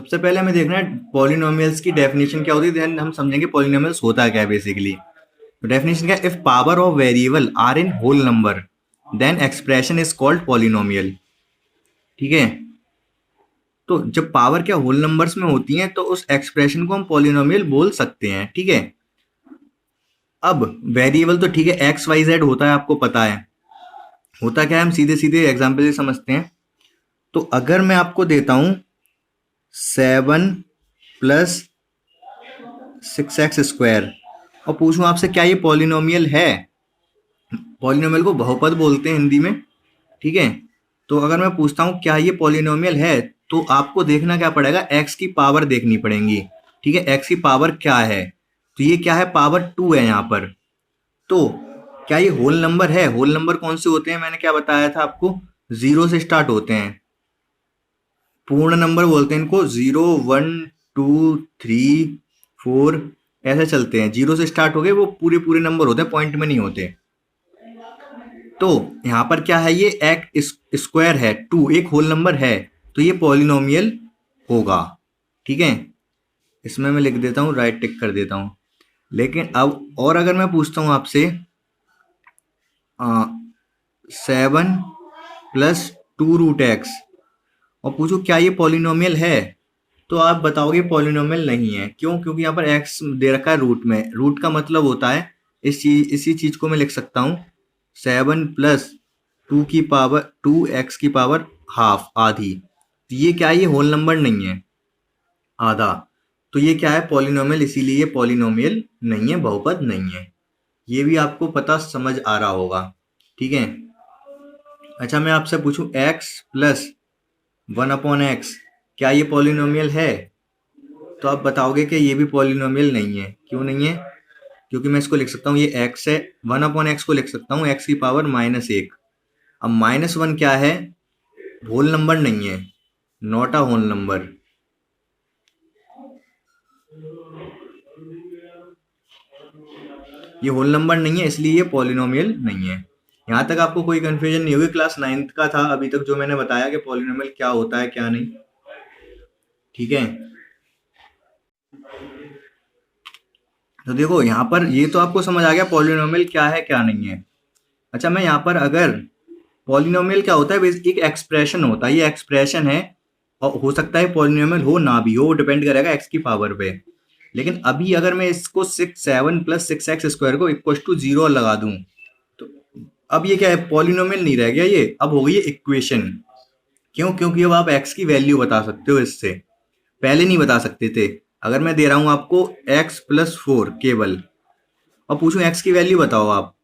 सबसे पहले हमें देखना है पॉलिनोमियल्स की डेफिनेशन क्या होती है, देन हम समझेंगे पॉलिनोमियल्स होता क्या है बेसिकली। तो डेफिनेशन क्या है, if power of variable are in whole number then expression is called polynomial. ठीक है, तो जब पावर क्या होल नंबर्स में होती हैं तो उस एक्सप्रेशन को हम पॉलिनोमियल बोल सकते हैं। ठीक है, अब वेरिएबल तो ठीक है एक्स वाई जेड होता है, आपको पता है होता क्या है, हम सीधे सीधे एग्जाम्पल से समझते हैं। तो अगर मैं आपको देता हूं 7 + 6x² और पूछूं आपसे क्या ये पॉलिनोमियल है, पॉलिनोमियल को बहुपद बोलते हैं हिंदी में। ठीक है, तो अगर मैं पूछता हूं क्या ये पॉलिनोमियल है, तो आपको देखना क्या पड़ेगा, एक्स की पावर देखनी पड़ेगी। ठीक है, एक्स की पावर क्या है, तो ये क्या है, पावर 2 है यहाँ पर। तो क्या ये होल नंबर है, होल नंबर कौन से होते हैं, मैंने क्या बताया था आपको, जीरो से स्टार्ट होते हैं, पूर्ण नंबर बोलते हैं इनको, 0 1 2 3 4 ऐसे चलते हैं, जीरो से स्टार्ट हो गए, वो पूरे पूरे नंबर होते हैं, पॉइंट में नहीं होते। तो यहाँ पर क्या है, ये एक्स स्क्वायर है, 2 एक होल नंबर है, तो ये पॉलिनोमियल होगा। ठीक है, इसमें मैं लिख देता हूँ, राइट टिक कर देता हूँ। लेकिन अब और अगर मैं पूछता हूँ आपसे 7 + 2√x और पूछो क्या ये पॉलिनोमियल है, तो आप बताओगे पॉलिनोमियल नहीं है। क्यों? क्योंकि यहाँ पर x दे रखा है रूट में, रूट का मतलब होता है इसी चीज को मैं लिख सकता हूँ 7 + 2 की पावर 2x की पावर ½ आधी। तो ये क्या है, ये होल नंबर नहीं है, आधा। तो ये क्या है, पॉलिनोमियल, इसीलिए ये पॉलिनोमियल नहीं है, बहुपद नहीं है। ये भी आपको पता समझ आ रहा होगा। ठीक है, अच्छा मैं आपसे पूछूं x + 1/x क्या ये पॉलिनोमियल है, तो आप बताओगे कि ये भी पॉलिनोमियल नहीं है। क्यों नहीं है? क्योंकि मैं इसको लिख सकता हूँ, ये x है, 1/x को लिख सकता हूँ x की पावर -1। अब -1 क्या है, होल नंबर नहीं है, नॉट अ होल नंबर। ये होल नंबर नहीं है, इसलिए ये पॉलिनोमियल नहीं है। यहाँ तक आपको कोई कंफ्यूजन नहीं होगी, क्लास 9th का था अभी तक जो मैंने बताया कि पॉलिनोमियल क्या होता है क्या नहीं। ठीक है, तो देखो यहाँ पर ये तो आपको समझ आ गया पॉलिनोमियल क्या है क्या नहीं है। अच्छा मैं यहाँ पर अगर पॉलिनोमियल क्या होता है, एक एक्सप्रेशन होता है, ये एक्सप्रेशन है और हो सकता है पॉलिनोमियल हो ना भी हो, डिपेंड करेगा एक्स की पावर पे। लेकिन अभी अगर मैं इसको 7 + 6x² को =0 लगा दूं, तो अब ये क्या है, पॉलिनोमियल नहीं रह गया, ये अब हो गई है इक्वेशन। क्यों? क्योंकि अब आप एक्स की वैल्यू बता सकते हो इससे, पहले नहीं बता सकते थे। अगर मैं दे रहा हूं आपको x + 4 केवल और पूछूं एक्स की वैल्यू बताओ, आप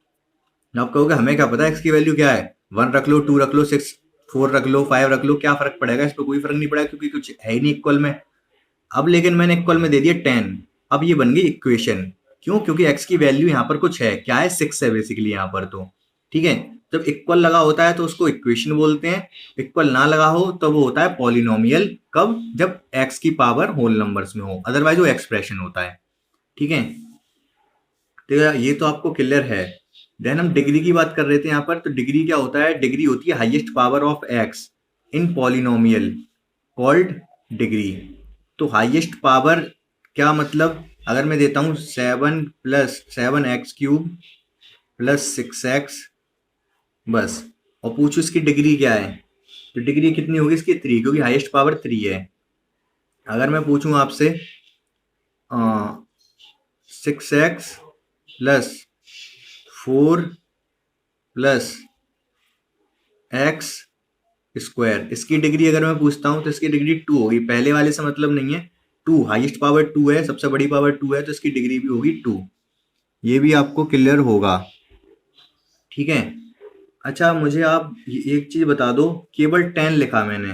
कहोगे हमें क्या पता एक्स की वैल्यू क्या है, 1 रख लो, 2 रख लो, 6 4 रख लो, 5 रख लो, क्या फर्क पड़ेगा, इस पर कोई फर्क नहीं पड़ेगा क्योंकि कुछ है ही नहीं इक्वल में। अब लेकिन मैंने इक्वल में दे दिया 10, अब ये बन गई इक्वेशन। क्यों? क्योंकि एक्स की वैल्यू यहाँ पर कुछ है, क्या है, 6 है बेसिकली यहाँ पर। तो ठीक है, जब इक्वल लगा होता है तो उसको इक्वेशन बोलते हैं, इक्वल ना लगा हो तो वो होता है पॉलिनोमियल। कब? जब एक्स की पावर होल नंबर्स में हो, अदरवाइज वो एक्सप्रेशन होता है। ठीक है, तो ये तो आपको क्लियर है। देन हम डिग्री की बात कर रहे थे यहाँ पर, तो डिग्री क्या होता है, डिग्री होती है highest power of x in polynomial called degree. तो हाईएस्ट पावर क्या मतलब, अगर मैं देता हूँ 7 + 7x³ + 6x बस, और पूछो इसकी डिग्री क्या है, तो डिग्री कितनी होगी इसकी, 3, क्योंकि हाईएस्ट पावर 3 है। अगर मैं पूछूं आपसे 6x + 4 + x², इसकी डिग्री अगर मैं पूछता हूँ तो इसकी डिग्री 2 होगी। पहले वाले से मतलब नहीं है, 2 हाईएस्ट पावर 2 है, सबसे बड़ी पावर 2 है, तो इसकी डिग्री भी होगी 2। ये भी आपको क्लियर होगा। ठीक है, अच्छा मुझे आप एक चीज बता दो, केवल 10 लिखा मैंने,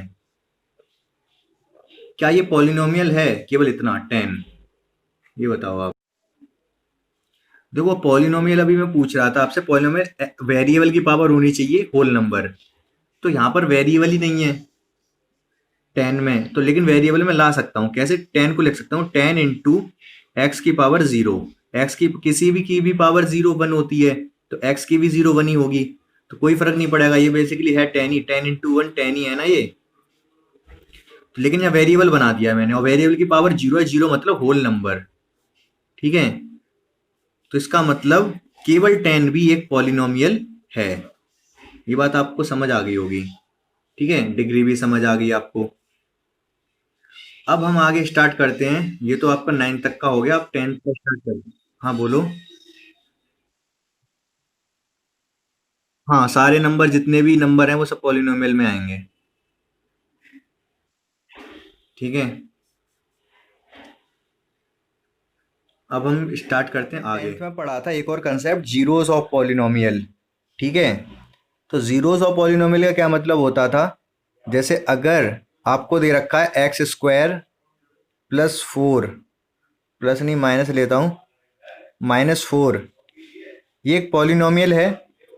क्या ये पॉलिनोमियल है, केवल इतना 10, ये बताओ आप। देखो पॉलिनोमियल अभी मैं पूछ रहा था आपसे, पॉलिनोमियल वेरिएबल की पावर होनी चाहिए होल नंबर, तो यहाँ पर वेरिएबल ही नहीं है 10 में, तो लेकिन वेरिएबल में ला सकता हूँ कैसे, 10 को लिख सकता हूँ 10 × x⁻0। एक्स की किसी भी पावर 0 1 होती है, तो एक्स की भी 0 1 ही होगी, तो कोई फर्क नहीं पड़ेगा, ये बेसिकली है 10 ही, 10 × 1 10 ही है ना ये। लेकिन यहाँ वेरिएबल बना दिया मैंने, और वेरिएबल की पावर 0 है, 0 मतलब होल नंबर। ठीक है, तो इसका मतलब केवल 10 भी एक पॉलिनोमियल है। ये बात आपको समझ आ गई होगी। ठीक है, डिग्री भी समझ आ गई आपको। अब हम आगे स्टार्ट करते हैं। ये तो आपका 9 तक का हो गया, अब 10 का स्टार्ट करते हैं। हाँ बोलो। हाँ, सारे नंबर जितने भी नंबर हैं वो सब पॉलिनोमियल में आएंगे। ठीक है, अब हम स्टार्ट करते हैं आगे। 10th में पढ़ा था एक और कंसेप्ट, जीरोस ऑफ पॉलिनोमियल। ठीक है, तो जीरोस ऑफ पॉलिनोमियल का क्या मतलब होता था, जैसे अगर आपको दे रखा है x square plus four, plus नहीं माइनस लेता हूँ, -4, ये एक पॉलिनोमियल है।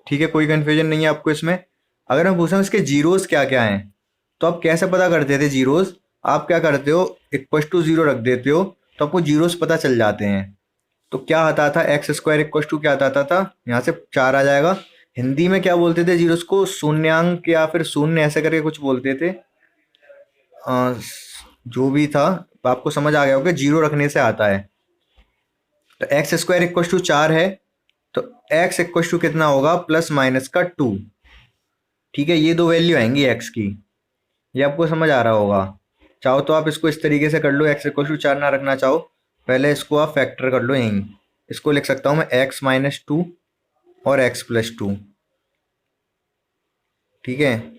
ठीक है, कोई कंफ्यूजन नहीं है आपको इसमें। अगर मैं पूछा हूँ इसके जीरोस क्या क्या हैं, तो आप कैसे पता करते थे जीरोस? आप क्या करते हो, इक्वल टू जीरो रख देते हो, तो आपको जीरोस पता चल जाते हैं। तो क्या आता था, एक्स स्क्वायर इक्वल टू क्या आता था, यहाँ से 4 आ जाएगा। हिंदी में क्या बोलते थे जीरोस को, शून्यांक या फिर शून्य ऐसे करके कुछ बोलते थे। अ, जो भी था, आपको समझ आ गया होगा, जीरो रखने से आता है। तो एक्स स्क्वायर इक्वल टू 4 है, तो एक्स इक्वल टू कितना होगा, प्लस माइनस का 2। ठीक है, ये दो वैल्यू आएंगी एक्स की। ये आपको समझ आ रहा होगा। चाहो तो आप इसको इस तरीके से कर लो, एक्स इक्वल टू 4 ना रखना चाहो, पहले इसको आप फैक्टर कर लो यहीं। इसको लिख सकता हूँ मैं x-2 और x+2। ठीक है,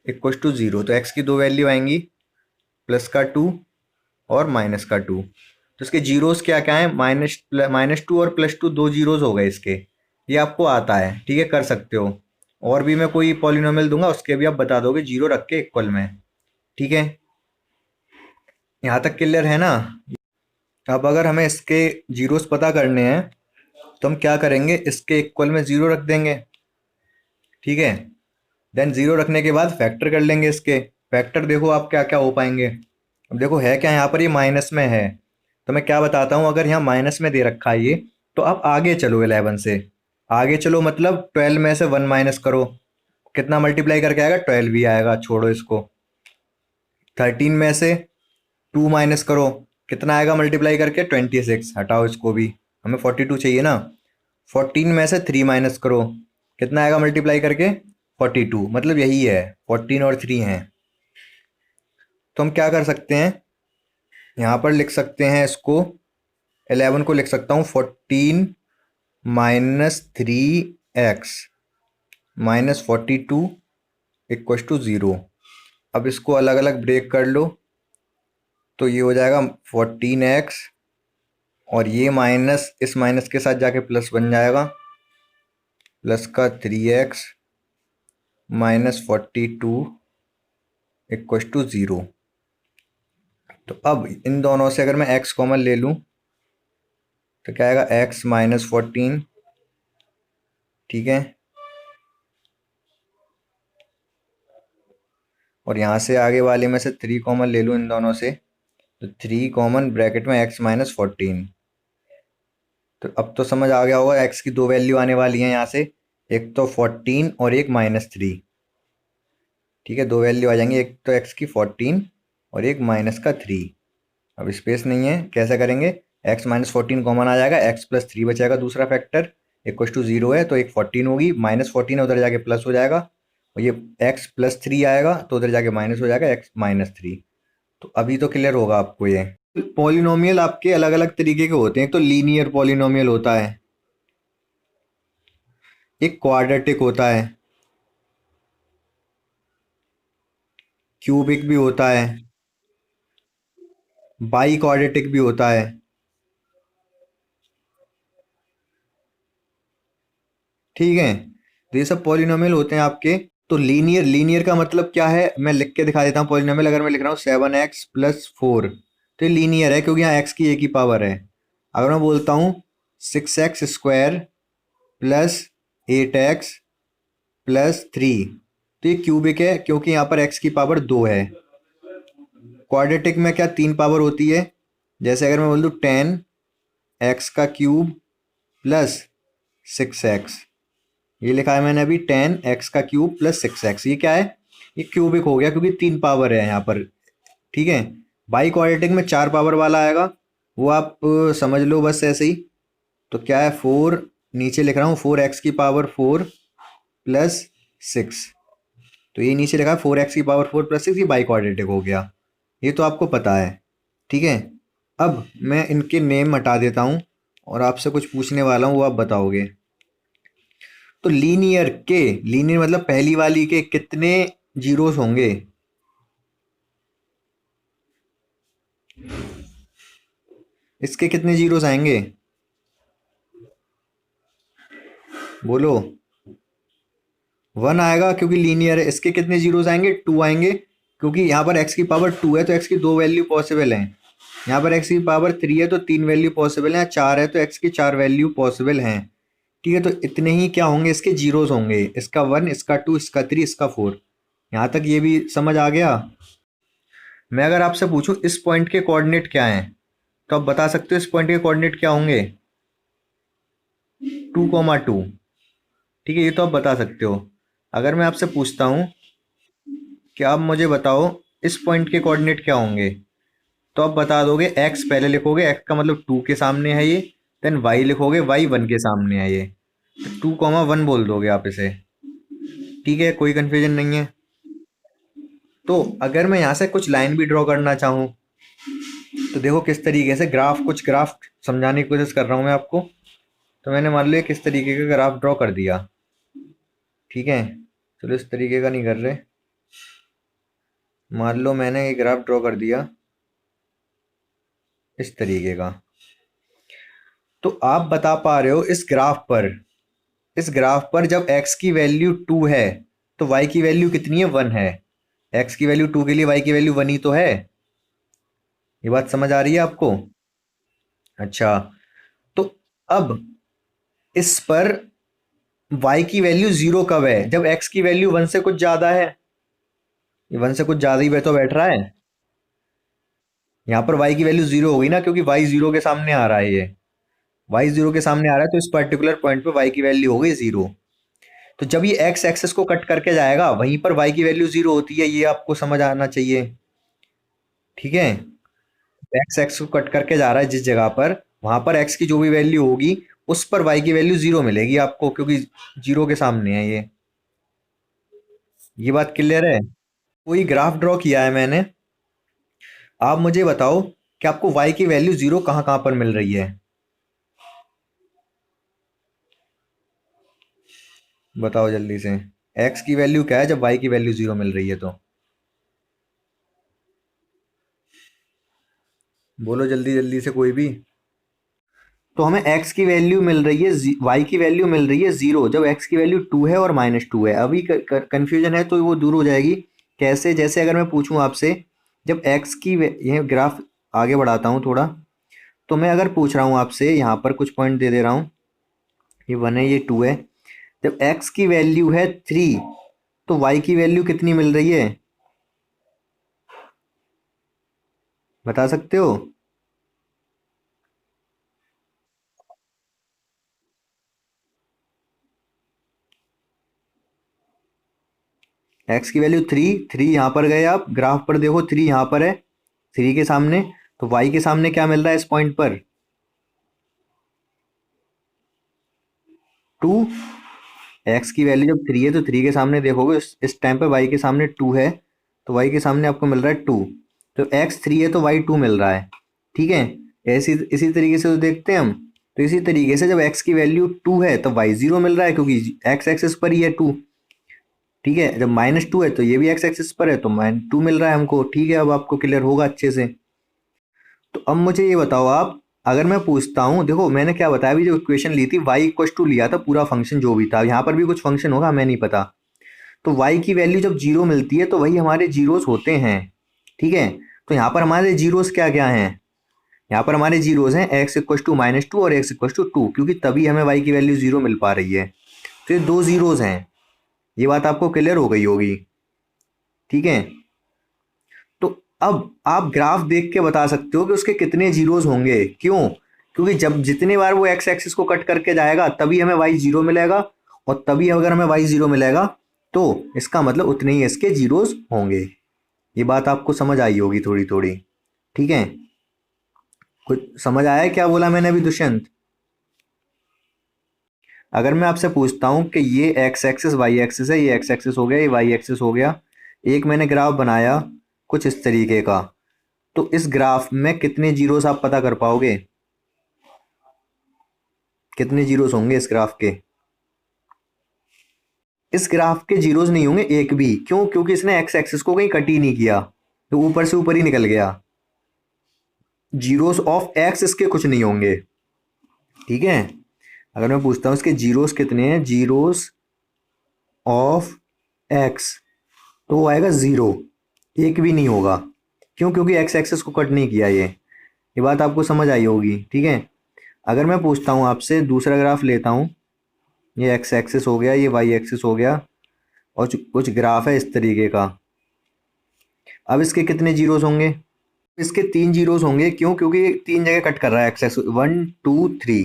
इक्वल टू 0, तो x की दो वैल्यू आएंगी, प्लस का 2 और माइनस का 2। तो इसके जीरोस क्या क्या है, -2 और +2, दो जीरोस हो गए इसके। ये आपको आता है, ठीक है, कर सकते हो। और भी मैं कोई पॉलिनोमियल दूंगा, उसके भी आप बता दोगे जीरो रख के इक्वल में। ठीक है, यहाँ तक क्लियर है ना? अब अगर हमें इसके जीरोस पता करने हैं, तो हम क्या करेंगे, इसके इक्वल में जीरो रख देंगे। ठीक है, देन जीरो रखने के बाद फैक्टर कर लेंगे इसके। फैक्टर देखो आप क्या क्या हो पाएंगे। अब देखो है क्या, यहाँ पर ये माइनस में है, तो मैं क्या बताता हूँ, अगर यहाँ माइनस में दे रखा है ये, तो आप आगे चलो 11 से। आगे चलो मतलब 12 में से 1 माइनस करो, कितना मल्टीप्लाई करके आएगा, 12 ही आएगा, छोड़ो इसको। 13 में से 2 माइनस करो, कितना आएगा मल्टीप्लाई करके, 26, हटाओ इसको भी, हमें 42 चाहिए ना। 14 में से 3 माइनस करो, कितना आएगा मल्टीप्लाई करके, 42, मतलब यही है, 14 और 3 हैं। तो हम क्या कर सकते हैं, यहाँ पर लिख सकते हैं इसको, 11 को लिख सकता हूँ 14 -3x -42 इक्व टू 0। अब इसको अलग अलग ब्रेक कर लो, तो ये हो जाएगा 14x, और ये माइनस इस माइनस के साथ जाके प्लस बन जाएगा, प्लस का 3x -42 इक्व टू 0। तो अब इन दोनों से अगर मैं x कॉमन ले लूँ, तो क्या आएगा, x -14। ठीक है, और यहाँ से आगे वाले में से 3 कॉमन ले लूँ इन दोनों से, तो 3 कॉमन ब्रैकेट में x -14। तो अब तो समझ आ गया होगा, x की दो वैल्यू आने वाली हैं यहाँ से, एक तो 14 और एक -3। ठीक है, दो वैल्यू आ जाएंगी, एक तो x की 14 और एक माइनस का 3। अब स्पेस नहीं है, कैसे करेंगे, x -14 कॉमन आ जाएगा, x+3 बचेगा दूसरा फैक्टर, इक्व टू 0 है, तो एक 14 होगी, -14 है, उधर जाके प्लस हो जाएगा, और ये x+3 आएगा, तो उधर जाके माइनस हो जाएगा, x -3। तो अभी तो क्लियर होगा आपको ये। पॉलिनोमियल आपके अलग अलग तरीके के होते हैं, एक तो लीनियर पॉलिनोमियल होता है, एक क्वाड्रेटिक होता है, क्यूबिक भी होता है, बाई क्वाड्रेटिक भी होता है। ठीक है, तो ये सब पॉलिनोमियल होते हैं आपके। तो लीनियर, लीनियर का मतलब क्या है, मैं लिख के दिखा देता हूँ। पॉलिनोमियल अगर मैं लिख रहा हूँ 7x+4, तो ये लीनियर है, क्योंकि यहाँ x की एक ही पावर है। अगर मैं बोलता हूँ 6x² प्लस 8x+3, तो ये क्यूबिक है, क्योंकि यहाँ पर x की पावर 2 है। क्वाड्रेटिक में क्या 3 पावर होती है, जैसे अगर मैं बोल दूँ 10x³ प्लस 6x, ये लिखा है मैंने अभी 10x³ प्लस 6x, ये क्या है, ये क्यूबिक हो गया, क्योंकि 3 पावर है यहाँ पर, ठीक है। बाई क्वाड्रेटिक में 4 पावर वाला आएगा, वो आप समझ लो बस ऐसे ही। तो क्या है, 4 नीचे लिख रहा हूँ, 4x⁴ प्लस 6। तो ये नीचे लिखा है 4x⁴ प्लस 6, ये बाई क्वाड्रेटिक हो गया, ये तो आपको पता है। ठीक है, अब मैं इनके नेम हटा देता हूँ और आपसे कुछ पूछने वाला हूँ, वो आप बताओगे। तो लीनियर मतलब पहली वाली के कितने जीरोस होंगे? इसके कितने जीरोस आएंगे, बोलो। 1 आएगा क्योंकि लीनियर है। इसके कितने जीरोस आएंगे? 2 आएंगे, क्योंकि यहाँ पर x⁴ है तो x की 2 वैल्यू पॉसिबल हैं। यहाँ पर x⁴ है तो 3 वैल्यू पॉसिबल है, 4 है तो x की 4 वैल्यू पॉसिबल हैं। ठीक है, तो इतने ही क्या होंगे इसके जीरोस होंगे, इसका 1, इसका 2, इसका 3, इसका 4। यहाँ तक ये भी समझ आ गया। मैं अगर आपसे पूछूं इस पॉइंट के कोऑर्डिनेट क्या हैं, तो आप बता सकते हो इस पॉइंट के कोऑर्डिनेट क्या होंगे? 2,2। ठीक है, ये तो आप बता सकते हो। अगर मैं आपसे पूछता हूँ कि आप मुझे बताओ इस पॉइंट के कोऑर्डिनेट क्या होंगे, तो आप बता दोगे। x पहले लिखोगे, x का मतलब 2 के सामने है ये, देन y लिखोगे, y 1 के सामने है ये, तो 2,1 बोल दोगे आप इसे। ठीक है, कोई कंफ्यूजन नहीं है। तो अगर मैं यहाँ से कुछ लाइन भी ड्रॉ करना चाहूँ, तो देखो किस तरीके से कुछ ग्राफ समझाने की कोशिश कर रहा हूँ मैं आपको। तो मैंने मान लो किस तरीके का ग्राफ ड्रॉ कर दिया। ठीक है, चलो इस तरीके का नहीं कर रहे, मान लो मैंने एक ग्राफ ड्रॉ कर दिया इस तरीके का। तो आप बता पा रहे हो इस ग्राफ पर जब x की वैल्यू 2 है तो y की वैल्यू कितनी है? 1 है। x की वैल्यू 2 के लिए y की वैल्यू 1 ही तो है। ये बात समझ आ रही है आपको? अच्छा, तो अब इस पर y की वैल्यू 0 कब है? जब x की वैल्यू 1 से कुछ ज्यादा है। ये 1 से कुछ ज्यादा ही तो बैठ रहा है। यहाँ पर y की वैल्यू 0 होगी ना, क्योंकि y 0 के सामने आ रहा है। ये y 0 के सामने आ रहा है, तो इस पर्टिकुलर पॉइंट पे y की वैल्यू हो गई 0। तो जब ये x एक्सेस को कट करके जाएगा, वहीं पर y की वैल्यू 0 होती है, ये आपको समझ आना चाहिए। ठीक है, x एक्स को कट करके जा रहा है जिस जगह पर, वहां पर x की जो भी वैल्यू होगी उस पर y की वैल्यू 0 मिलेगी आपको, क्योंकि 0 के सामने है ये बात क्लियर है? कोई ग्राफ ड्रॉ किया है मैंने, आप मुझे बताओ कि आपको y की वैल्यू 0 कहाँ कहाँ पर मिल रही है? बताओ जल्दी से। x की वैल्यू क्या है जब y की वैल्यू 0 मिल रही है? तो बोलो जल्दी जल्दी से कोई भी। तो हमें x की वैल्यू मिल रही है, y की वैल्यू मिल रही है 0 जब x की वैल्यू 2 है और -2 है। अभी कंफ्यूजन है तो वो दूर हो जाएगी। कैसे? जैसे अगर मैं पूछूं आपसे, जब x की यह ग्राफ आगे बढ़ाता हूं थोड़ा, तो मैं अगर पूछ रहा हूं आपसे, यहाँ पर कुछ पॉइंट दे दे रहा हूं, ये 1 है, ये 2 है। जब x की वैल्यू है 3, तो y की वैल्यू कितनी मिल रही है, बता सकते हो? x की वैल्यू 3 यहाँ पर गए, आप ग्राफ पर देखो 3 यहाँ पर है, 3 के सामने। तो y के सामने क्या मिल रहा है इस पॉइंट पर? 2। x की वैल्यू जब 3 है तो 3 के सामने देखोगे, इस टाइम पे y के सामने 2 है, तो y के सामने आपको मिल रहा है 2। तो x 3 है तो y 2 मिल रहा है। ठीक है, ऐसी इसी तरीके से तो देखते हैं हम। तो इसी तरीके से जब x की वैल्यू 2 है तो y 0 मिल रहा है, क्योंकि x एक्सिस पर ही है 2। ठीक है, जब -2 है तो ये भी x एक्सिस पर है, तो -2 मिल रहा है हमको। ठीक है, अब आपको क्लियर होगा अच्छे से। तो अब मुझे ये बताओ आप, अगर मैं पूछता हूँ, देखो मैंने क्या बताया, अभी जो इक्वेशन ली थी y लिया था पूरा फंक्शन जो भी था, यहाँ पर भी कुछ फंक्शन होगा हमें नहीं पता। तो y की वैल्यू जब 0 मिलती है तो वही हमारे जीरोस होते हैं। ठीक है, तो यहाँ पर हमारे जीरोस क्या क्या हैं? यहाँ पर हमारे जीरोस हैं x = -2 और x = 2, क्योंकि तभी हमें y की वैल्यू 0 मिल पा रही है। तो ये 2 जीरोस हैं, ये बात आपको क्लियर हो गई होगी। ठीक है, तो अब आप ग्राफ देख के बता सकते हो कि उसके कितने जीरोस होंगे। क्यों? क्योंकि जब जितनी बार वो x एक्सिस को कट करके जाएगा तभी हमें y 0 मिलेगा, और तभी अगर हमें y 0 मिलेगा तो इसका मतलब उतने ही इसके जीरोस होंगे। ये बात आपको समझ आई होगी थोड़ी थोड़ी। ठीक है, कुछ समझ आया क्या बोला मैंने अभी दुष्यंत? अगर मैं आपसे पूछता हूँ कि ये एक्स एक्सिस वाई एक्सिस है, ये एक्स एक्सिस हो गया, ये वाई एक्सिस हो गया, एक मैंने ग्राफ बनाया कुछ इस तरीके का, तो इस ग्राफ में कितने जीरोस आप पता कर पाओगे? कितने जीरोस होंगे इस ग्राफ के? इस ग्राफ के जीरोस नहीं होंगे एक भी। क्यों? क्योंकि इसने एक्स एक्सिस को कहीं कट ही नहीं किया, तो ऊपर से ऊपर ही निकल गया। जीरोस ऑफ एक्स इसके कुछ नहीं होंगे। ठीक है, अगर मैं पूछता हूँ इसके जीरोस कितने हैं, जीरोस ऑफ एक्स, तो वो आएगा जीरो, एक भी नहीं होगा। क्यों? क्योंकि एक्स एक्सिस को कट नहीं किया ये बात आपको समझ आई होगी। ठीक है, अगर मैं पूछता हूँ आपसे, दूसरा ग्राफ लेता हूँ, ये एक्स एक्सिस हो गया, ये वाई एक्सिस हो गया, और कुछ ग्राफ है इस तरीके का। अब इसके कितने जीरोस होंगे? इसके तीन जीरोस होंगे। क्यों? क्योंकि तीन जगह कट कर रहा है x axis, one two three,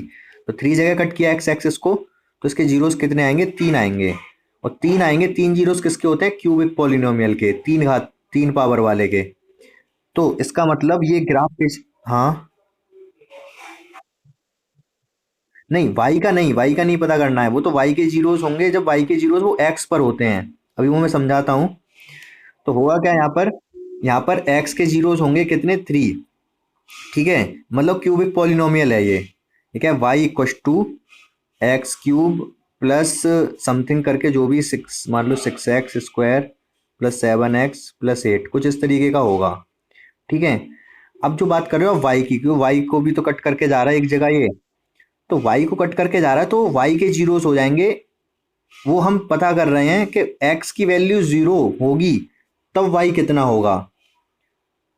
तो थ्री जगह कट किया एक्स एक्सिस को, तो इसके जीरोस कितने आएंगे? तीन आएंगे। और तीन आएंगे, तीन जीरोस किसके होते हैं? क्यूबिक पॉलिनोमियल के, तीन घात, तीन पावर वाले के। तो इसका मतलब ये ग्राफ हाँ, नहीं वाई का नहीं, वाई का नहीं पता करना है, वो तो वाई के जीरोस होंगे जब वाई के जीरोस वो एक्स पर होते हैं। अभी वो मैं समझाता हूँ। तो होगा क्या यहाँ पर, यहाँ पर एक्स के जीरोस होंगे कितने? थ्री। ठीक है, मतलब क्यूबिक पॉलिनोमियल है ये क्या है? Y equals to x cube plus something करके, जो भी सिक्स मान लो, six x square plus seven x plus eight, कुछ इस तरीके का होगा। ठीक है, अब जो बात कर रहे हो वाई की, क्योंकि वाई को भी तो कट करके जा रहा है एक जगह ये, तो वाई को कट करके जा रहा है, तो वाई के जीरोस हो जाएंगे। वो हम पता कर रहे हैं कि एक्स की वैल्यू जीरो होगी तब वाई कितना होगा।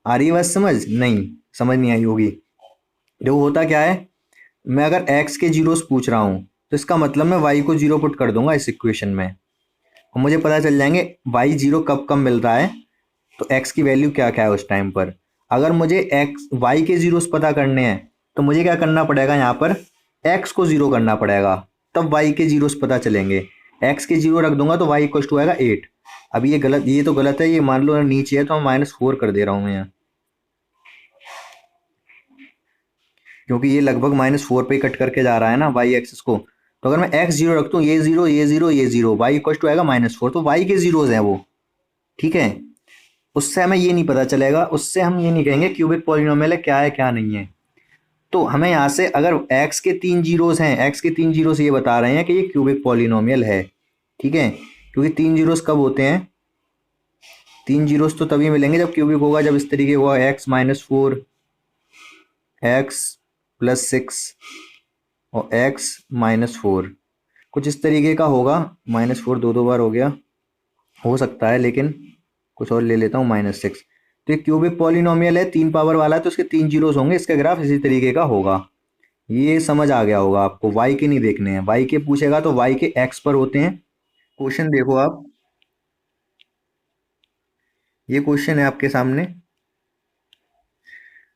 आ रही है बात समझ? नहीं, समझ नहीं आई होगी। देखो होता क्या है, मैं अगर एक्स के जीरोस पूछ रहा हूँ, तो इसका मतलब मैं वाई को जीरो पुट कर दूंगा इस इक्वेशन में, और मुझे पता चल जाएंगे वाई जीरो कब कब मिल रहा है, तो एक्स की वैल्यू क्या क्या है उस टाइम पर। अगर मुझे एक्स वाई के जीरोस पता करने हैं, तो मुझे क्या करना पड़ेगा, यहाँ पर एक्स को जीरो करना पड़ेगा, तब वाई के जीरोस पता चलेंगे। एक्स के जीरो रख दूंगा तो वाई इक्वल टू आएगा एट। अभी ये गलत, ये तो गलत है, ये मान लो नीचे है तो मैं माइनस फोर कर दे रहा हूँ मैं यहाँ, क्योंकि ये लगभग माइनस फोर पे ही कट करके जा रहा है ना वाई एक्सिस को। तो अगर मैं एक्स जीरो रखता हूँ, ये जीरो, ये जीरो, ये जीरो, वाई इक्वल टू आएगा माइनस फोर, तो वाई के जीरोज हैं वो। ठीक है, उससे हमें ये नहीं पता चलेगा, उससे हम ये नहीं कहेंगे क्यूबिक पॉलिनोमियल है क्या है क्या नहीं है। तो हमें यहाँ से अगर एक्स के तीन जीरोस हैं, एक्स के तीन जीरोस ये बता रहे हैं कि ये क्यूबिक पॉलिनोमियल है। ठीक है, क्योंकि तीन जीरोस कब होते हैं? तीन जीरोस तो तभी मिलेंगे जब क्यूबिक होगा, जब इस तरीके होगा, x minus four, x plus six, और एक्स माइनस फोर, कुछ इस तरीके का होगा। माइनस फोर दो दो बार हो गया, हो सकता है, लेकिन कुछ और ले लेता हूँ, माइनस सिक्स। तो ये क्यूबिक पॉलिनोमियल है, तीन पावर वाला है, तो इसके तीन जीरोस होंगे, इसका ग्राफ इसी तरीके का होगा। ये समझ आ गया होगा आपको। वाई के नहीं देखने हैं, वाई के पूछेगा तो वाई के एक्स पर होते हैं। क्वेश्चन देखो आप, ये क्वेश्चन है आपके सामने,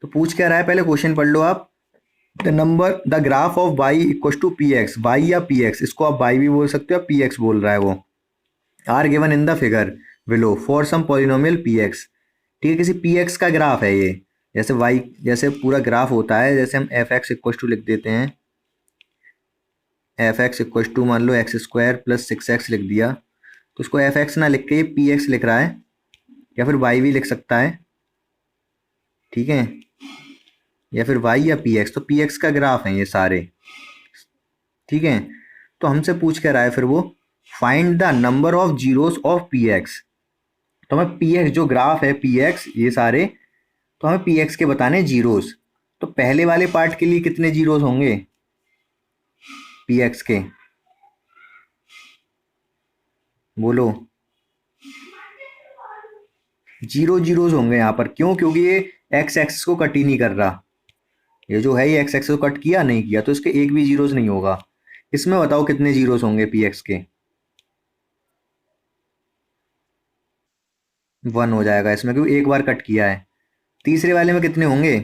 तो पूछ क्या रहा है, पहले क्वेश्चन पढ़ लो आप। The number the graph of y equal to p x, y या पी एक्स, इसको आप वाई भी बोल सकते हो, पी एक्स बोल रहा है वो, are given in the figure below for some polynomial p x. ठीक है, किसी पी एक्स का ग्राफ है ये, जैसे वाई, जैसे पूरा ग्राफ होता है, जैसे हम एफ एक्स इक्वल टू लिख देते हैं, एफ एक्स इक्वल टू मान लो x square plus six x लिख दिया, तो उसको एफ एक्स ना लिख के ये पी एक्स लिख रहा है, या फिर वाई भी लिख सकता है। ठीक है, या फिर वाई या पी एक्स, तो पी एक्स का ग्राफ है ये सारे। ठीक है, तो हमसे पूछ कर रहा है फिर वो, find the number of zeros of P x. तो हमें पी एक्स जो ग्राफ है, पी एक्स ये सारे, तो हमें पी एक्स के बताने जीरोस। तो पहले वाले पार्ट के लिए कितने जीरोस होंगे पी एक्स के? बोलो। जीरो जीरोस होंगे यहाँ पर। क्यों? क्योंकि ये एक्स एक्सिस को कट ही नहीं कर रहा, ये जो है ये एक्स एक्सिस को कट किया नहीं किया, तो इसके एक भी जीरोस नहीं होगा। इसमें बताओ कितने जीरोस होंगे पी एक्स के? वन हो जाएगा इसमें, क्योंकि एक बार कट किया है। तीसरे वाले में कितने होंगे?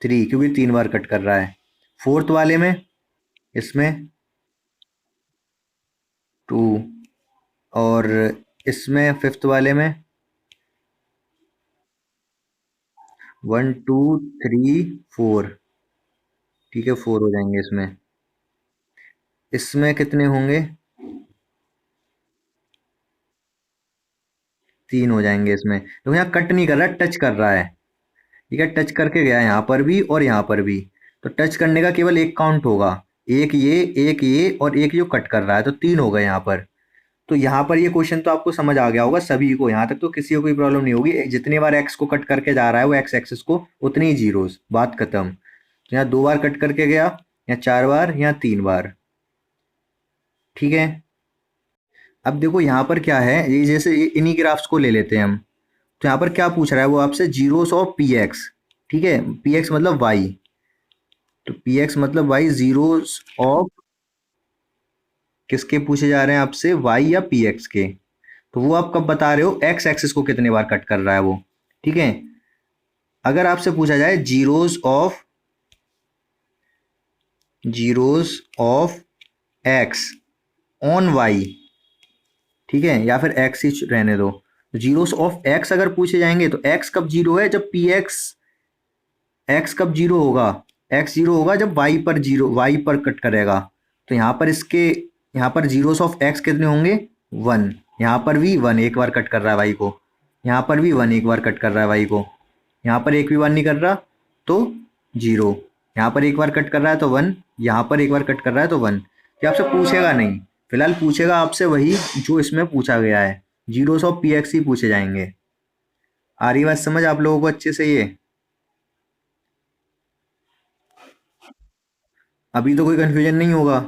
थ्री, क्योंकि तीन बार कट कर रहा है। फोर्थ वाले में, इसमें 2 और इसमें फिफ्थ वाले में 1 2 3 4। ठीक है, 4 हो जाएंगे इसमें। इसमें कितने होंगे? 3 हो जाएंगे इसमें। तो यहाँ कट नहीं कर रहा, टच कर रहा है। ठीक है, टच करके गया यहाँ पर भी और यहाँ पर भी। तो टच करने का केवल एक काउंट होगा, एक ये और एक जो कट कर रहा है, तो 3 हो गए यहाँ पर। तो यहाँ पर ये क्वेश्चन तो आपको समझ आ गया होगा सभी को, यहाँ तक तो किसी को कोई प्रॉब्लम नहीं होगी। जितनी बार एक्स को कट करके जा रहा है वो एक्स एक्सिस को, उतनी ही जीरोस, बात खत्म। तो यहाँ 2 बार कट करके गया, या 4 बार, या 3 बार। ठीक है। अब देखो यहाँ पर क्या है, ये जैसे इन्हीं ग्राफ्स को ले लेते हैं हम। तो यहाँ पर क्या पूछ रहा है वो आपसे, जीरोस ऑफ पी एक्स। ठीक है, पी एक्स मतलब वाई। तो पी एक्स मतलब वाई, जीरोस ऑफ किसके पूछे जा रहे हैं आपसे, वाई या पी एक्स के। तो वो आप कब बता रहे हो, एक्स एक्सिस को कितने बार कट कर रहा है वो। ठीक है। अगर आपसे पूछा जाए zeros of x on y, ठीक है, या फिर एक्स ही रहने दो। तो जीरोस ऑफ एक्स अगर पूछे जाएंगे तो एक्स कब जीरो है, जब पी एक्स कब जीरो होगा, एक्स जीरो होगा जब वाई पर कट करेगा। तो यहाँ पर यहाँ पर जीरोस ऑफ एक्स कितने होंगे, 1। यहाँ पर भी 1 एक बार कट कर रहा है वाई को, यहाँ पर भी 1 एक बार कट कर रहा है वाई को, यहाँ पर एक भी 1 नहीं कर रहा तो 0। यहाँ पर एक बार कट कर रहा है तो 1, यहाँ पर एक बार कट कर रहा है तो 1। ये आपसे पूछेगा नहीं, फिलहाल पूछेगा आपसे वही जो इसमें पूछा गया है, जीरोस ऑफ पी एक्स ही पूछे जाएंगे। आ रही बात समझ आप लोगों को अच्छे से ये? अभी तो कोई कंफ्यूजन नहीं होगा।